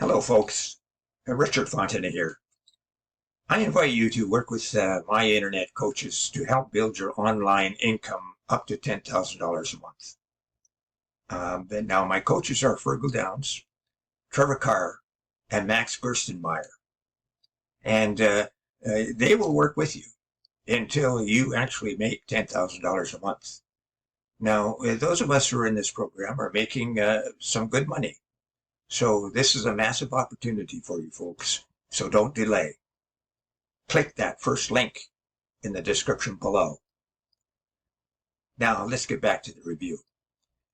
Hello, folks. Richard Fontana here. I invite you to work with my internet coaches to help build your online income up to $10,000 a month. Now, my coaches are Fergal Downs, Trevor Carr, and Max Gerstenmaier. And they will work with you until you actually make $10,000 a month. Now, those of us who are in this program are making some good money. So this is a massive opportunity for you folks. So don't delay. Click that first link in the description below. Now let's get back to the review.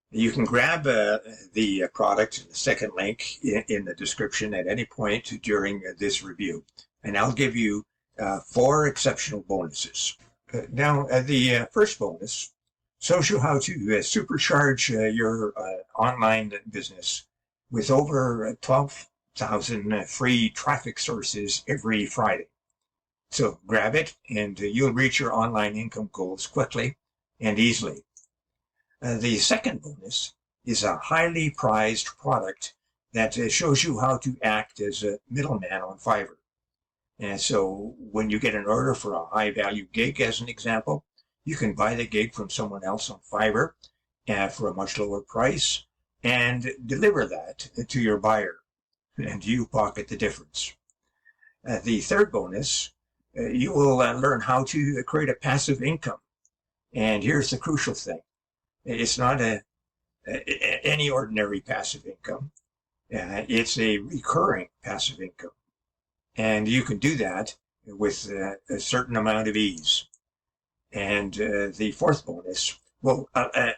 You can grab the product, the second link in the description at any point during this review. And I'll give you 4 exceptional bonuses. The first bonus shows you how to supercharge your online business with over 12,000 free traffic sources every Friday. So grab it and you'll reach your online income goals quickly and easily. The second bonus is a highly prized product that shows you how to act as a middleman on Fiverr. And so when you get an order for a high value gig, as an example, you can buy the gig from someone else on Fiverr for a much lower price and deliver that to your buyer, and you pocket the difference. The third bonus, you will learn how to create a passive income. And here's the crucial thing. It's not any ordinary passive income. It's a recurring passive income. And you can do that with a certain amount of ease. And the fourth bonus will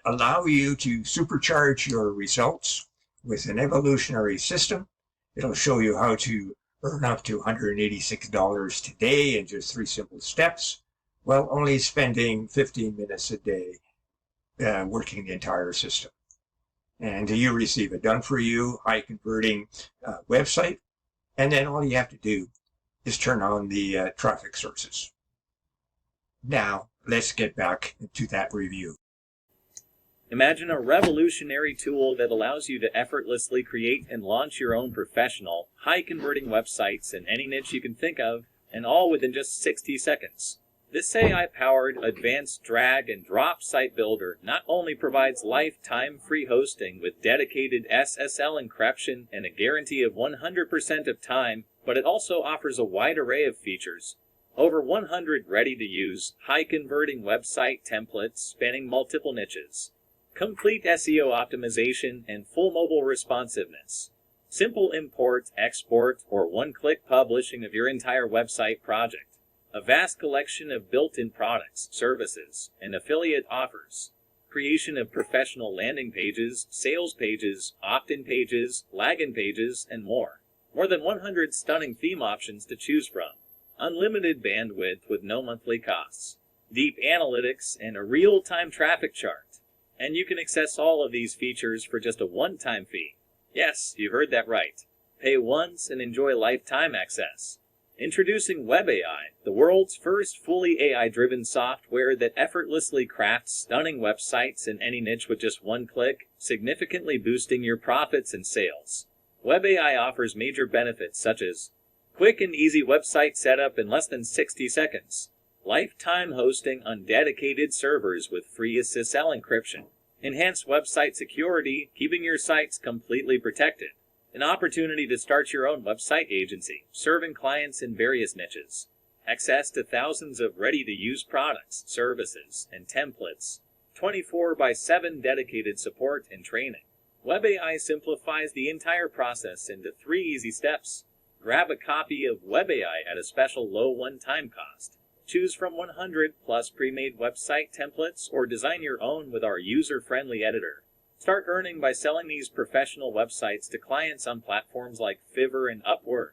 allow you to supercharge your results with an evolutionary system. It'll show you how to earn up to $186 today in just 3 simple steps, while only spending 15 minutes a day working the entire system. And you receive a done-for-you, high-converting website, and then all you have to do is turn on the traffic sources. Now, let's get back to that review. Imagine a revolutionary tool that allows you to effortlessly create and launch your own professional, high-converting websites in any niche you can think of, and all within just 60 seconds. This AI-powered advanced drag and drop site builder not only provides lifetime free hosting with dedicated SSL encryption and a guarantee of 100% of time, but it also offers a wide array of features. Over 100 ready-to-use, high-converting website templates spanning multiple niches. Complete SEO optimization and full mobile responsiveness. Simple import, export, or one-click publishing of your entire website project. A vast collection of built-in products, services, and affiliate offers. Creation of professional landing pages, sales pages, opt-in pages, login pages, and more. More than 100 stunning theme options to choose from. Unlimited bandwidth with no monthly costs. Deep analytics and a real-time traffic chart. And you can access all of these features for just a one-time fee. Yes, you heard that right. Pay once and enjoy lifetime access. Introducing WebAI, the world's first fully AI-driven software that effortlessly crafts stunning websites in any niche with just one click, significantly boosting your profits and sales. WebAI offers major benefits such as quick and easy website setup in less than 60 seconds. Lifetime hosting on dedicated servers with free SSL encryption. Enhanced website security, keeping your sites completely protected. An opportunity to start your own website agency, serving clients in various niches. Access to thousands of ready-to-use products, services, and templates. 24/7 dedicated support and training. WebAI simplifies the entire process into 3 easy steps. Grab a copy of WebAI at a special low one-time cost. Choose from 100 plus pre-made website templates or design your own with our user-friendly editor. Start earning by selling these professional websites to clients on platforms like Fiverr and Upwork.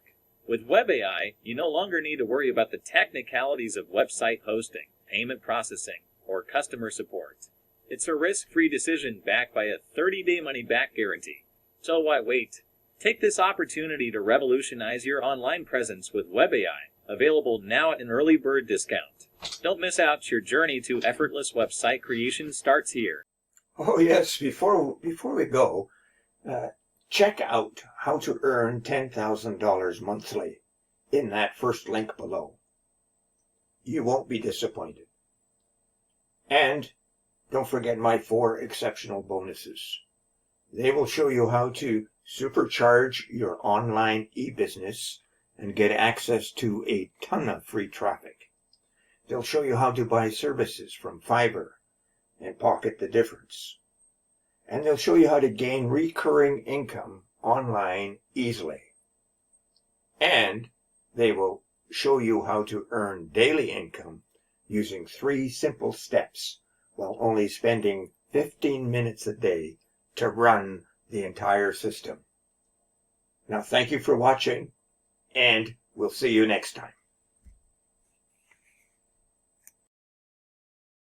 With WebAI, you no longer need to worry about the technicalities of website hosting, payment processing, or customer support. It's a risk-free decision backed by a 30-day money-back guarantee. So why wait? Take this opportunity to revolutionize your online presence with WebAI. Available now at an early bird discount. Don't miss out. Your journey to effortless website creation starts here. Oh yes, before we go, Check out how to earn $10,000 monthly in that first link below. You won't be disappointed. And don't forget my 4 exceptional bonuses. They will show you how to supercharge your online e-business and get access to a ton of free traffic. They'll show you how to buy services from Fiverr and pocket the difference. And they'll show you how to gain recurring income online easily. And they will show you how to earn daily income using 3 simple steps while only spending 15 minutes a day to run the entire system. Now, thank you for watching, and we'll see you next time.